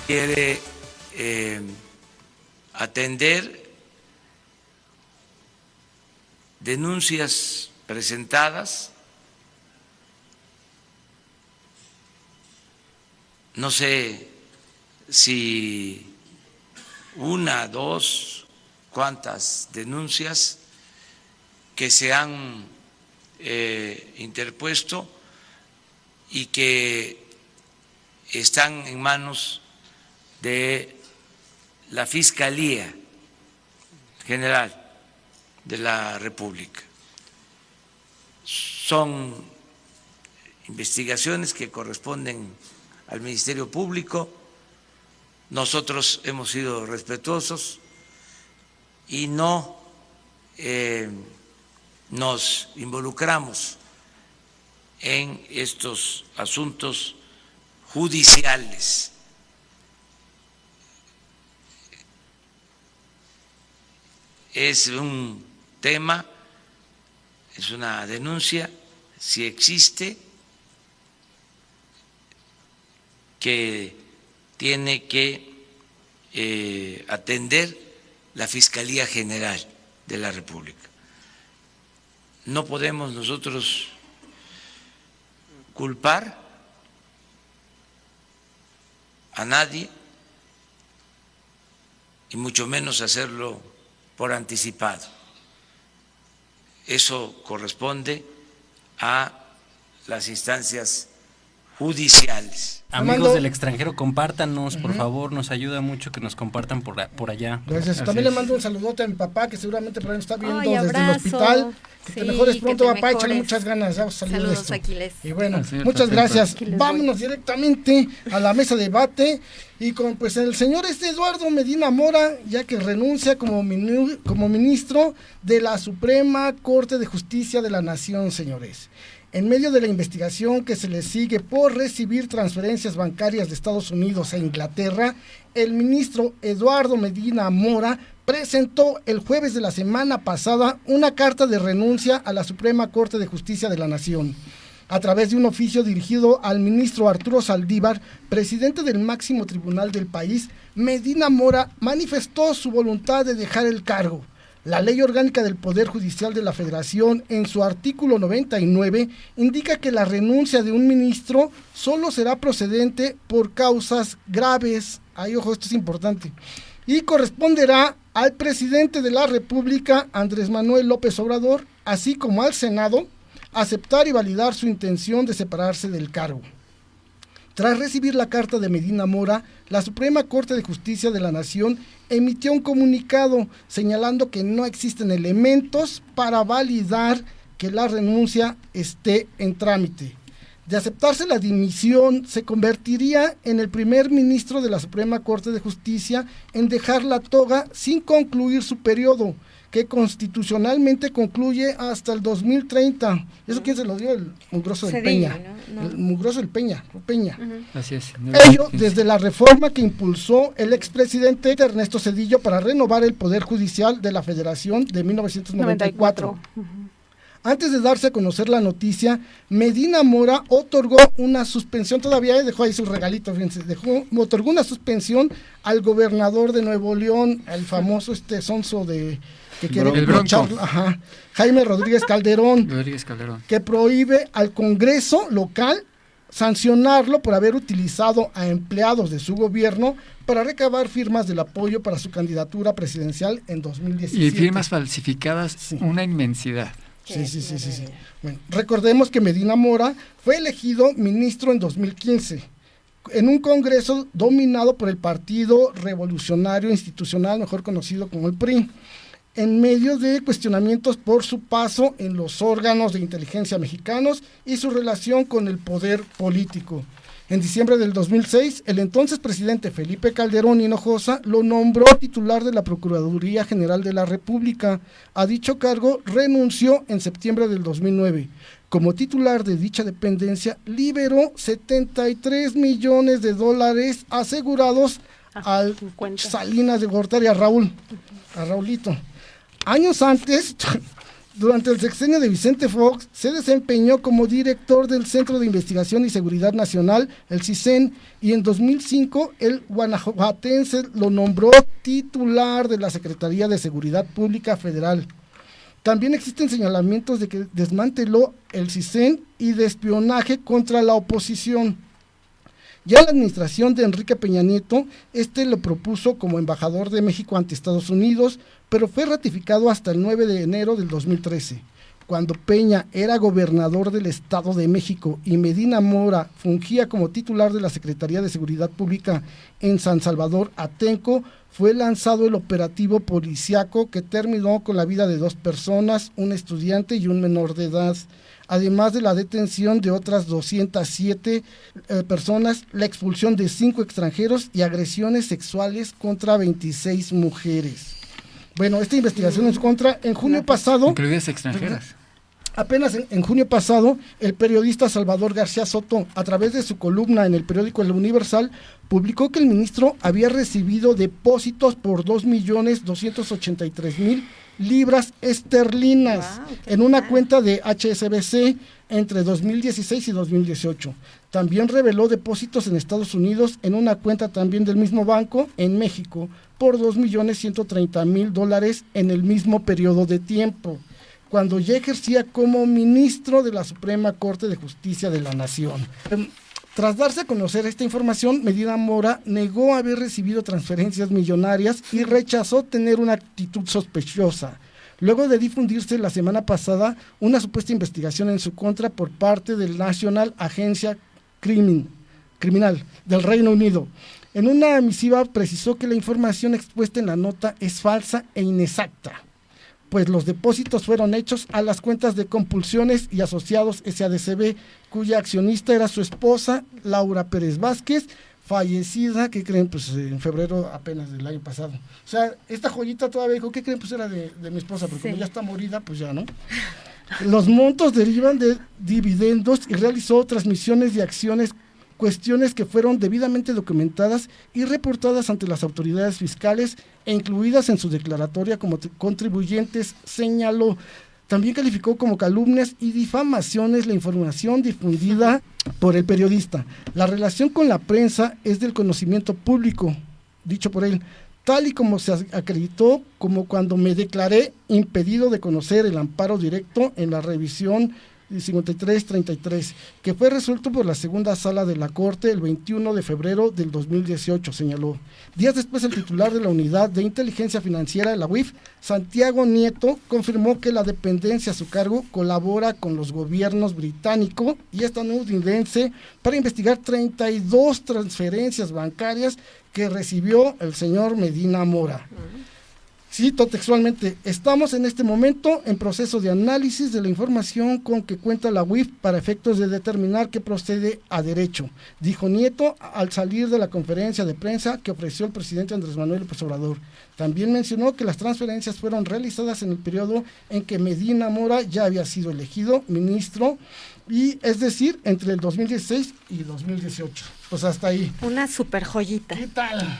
quiere atender denuncias presentadas, no sé si una, dos, cuántas denuncias que se han interpuesto y que están en manos de la Fiscalía General de la República. Son investigaciones que corresponden al Ministerio Público. Nosotros hemos sido respetuosos y no nos involucramos en estos asuntos judiciales. Es un tema, es una denuncia, si existe, que tiene que atender la Fiscalía General de la República. No podemos nosotros culpar a nadie y mucho menos hacerlo por anticipado. Eso corresponde a las instancias judiciales. Amigos del extranjero, compártanos, por favor, nos ayuda mucho que nos compartan por allá. Gracias. También le mando un saludote a mi papá, que seguramente por ahí nos está viendo desde abrazo. el hospital. Que te mejores pronto, que te papá, échale mejores. muchas ganas, ya vamos a salir de Saludos, esto. Aquiles. Y bueno, Así es, muchas perfecto. gracias. Aquí les Vámonos directamente a la mesa de debate y con pues el señor Eduardo Medina Mora, ya que renuncia como ministro de la Suprema Corte de Justicia de la Nación, señores. En medio de la investigación que se le sigue por recibir transferencias bancarias de Estados Unidos a Inglaterra, el ministro Eduardo Medina Mora presentó el jueves de la semana pasada una carta de renuncia a la Suprema Corte de Justicia de la Nación. A través de un oficio dirigido al ministro Arturo Saldívar, presidente del máximo tribunal del país, Medina Mora manifestó su voluntad de dejar el cargo. La Ley Orgánica del Poder Judicial de la Federación, en su artículo 99, indica que la renuncia de un ministro solo será procedente por causas graves. Ay, ojo, esto es importante. Y corresponderá al presidente de la República, Andrés Manuel López Obrador, así como al Senado, aceptar y validar su intención de separarse del cargo. Tras recibir la carta de Medina Mora, la Suprema Corte de Justicia de la Nación emitió un comunicado señalando que no existen elementos para validar que la renuncia esté en trámite. De aceptarse la dimisión, se convertiría en el primer ministro de la Suprema Corte de Justicia en dejar la toga sin concluir su periodo, que constitucionalmente concluye hasta el 2030. ¿Eso quién se lo dio? El mugroso del Cedillo, Peña. ¿no? El mugroso del Peña. Así es. Ello desde la reforma que impulsó el expresidente Ernesto Zedillo para renovar el Poder Judicial de la Federación de 1994. Antes de darse a conocer la noticia, Medina Mora otorgó una suspensión, todavía dejó ahí su regalito, fíjense, otorgó una suspensión al gobernador de Nuevo León, al famoso sonso de que quiere El Bronco. Jaime Rodríguez Calderón, que prohíbe al Congreso local sancionarlo por haber utilizado a empleados de su gobierno para recabar firmas del apoyo para su candidatura presidencial en 2017. Y firmas falsificadas, Sí. una inmensidad. Sí. Bueno, recordemos que Medina Mora fue elegido ministro en 2015 en un congreso dominado por el Partido Revolucionario Institucional, mejor conocido como el PRI, en medio de cuestionamientos por su paso en los órganos de inteligencia mexicanos y su relación con el poder político. En diciembre del 2006, el entonces presidente Felipe Calderón Hinojosa lo nombró titular de la Procuraduría General de la República. A dicho cargo renunció en septiembre del 2009. Como titular de dicha dependencia, liberó $73 millones asegurados al 50. Salinas de Gortari, a Raulito. Años antes Durante el sexenio de Vicente Fox, se desempeñó como director del Centro de Investigación y Seguridad Nacional, el CISEN, y en 2005 el guanajuatense lo nombró titular de la Secretaría de Seguridad Pública Federal. También existen señalamientos de que desmanteló el CISEN y de espionaje contra la oposición. Ya la administración de Enrique Peña Nieto, lo propuso como embajador de México ante Estados Unidos, pero fue ratificado hasta el 9 de enero del 2013. Cuando Peña era gobernador del Estado de México y Medina Mora fungía como titular de la Secretaría de Seguridad Pública en San Salvador, Atenco, fue lanzado el operativo policiaco que terminó con la vida de 2 personas, un estudiante y un menor de edad, además de la detención de otras 207 personas, la expulsión de 5 extranjeros y agresiones sexuales contra 26 mujeres. Bueno, esta investigación en su contra, en junio pasado... Incluidas extranjeras. Apenas en junio pasado, el periodista Salvador García Soto, a través de su columna en el periódico El Universal, publicó que el ministro había recibido depósitos por 2.283.000 libras esterlinas en una cuenta de HSBC entre 2016 y 2018. También reveló depósitos en Estados Unidos en una cuenta también del mismo banco en México por $2.130.000 en el mismo periodo de tiempo, cuando ya ejercía como ministro de la Suprema Corte de Justicia de la Nación. Tras darse a conocer esta información, Medina Mora negó haber recibido transferencias millonarias y rechazó tener una actitud sospechosa. Luego de difundirse la semana pasada una supuesta investigación en su contra por parte del National Agencia Criminal del Reino Unido. En una misiva precisó que la información expuesta en la nota es falsa e inexacta, pues los depósitos fueron hechos a las cuentas de Compulsiones y Asociados SADCB, cuya accionista era su esposa, Laura Pérez Vázquez, fallecida, ¿qué creen? Pues en febrero apenas del año pasado. O sea, esta joyita todavía dijo, ¿qué creen? Pues era de mi esposa, pero como ya está morida, pues ya, ¿no? Los montos derivan de dividendos y realizó transmisiones de acciones, cuestiones que fueron debidamente documentadas y reportadas ante las autoridades fiscales e incluidas en su declaratoria como contribuyentes, señaló. También calificó como calumnias y difamaciones la información difundida por el periodista. La relación con la prensa es del conocimiento público, dicho por él, tal y como se acreditó como cuando me declaré impedido de conocer el amparo directo en la revisión 5333, que fue resuelto por la segunda sala de la Corte el 21 de febrero del 2018, señaló. Días después, el titular de la Unidad de Inteligencia Financiera de la UIF, Santiago Nieto, confirmó que la dependencia a su cargo colabora con los gobiernos británico y estadounidense para investigar 32 transferencias bancarias que recibió el señor Medina Mora. Cito textualmente: estamos en este momento en proceso de análisis de la información con que cuenta la UIF para efectos de determinar qué procede a derecho, dijo Nieto al salir de la conferencia de prensa que ofreció el presidente Andrés Manuel López Obrador. También mencionó que las transferencias fueron realizadas en el periodo en que Medina Mora ya había sido elegido ministro, y es decir, entre el 2016 y 2018. Pues hasta ahí. Una super joyita. ¿Qué tal?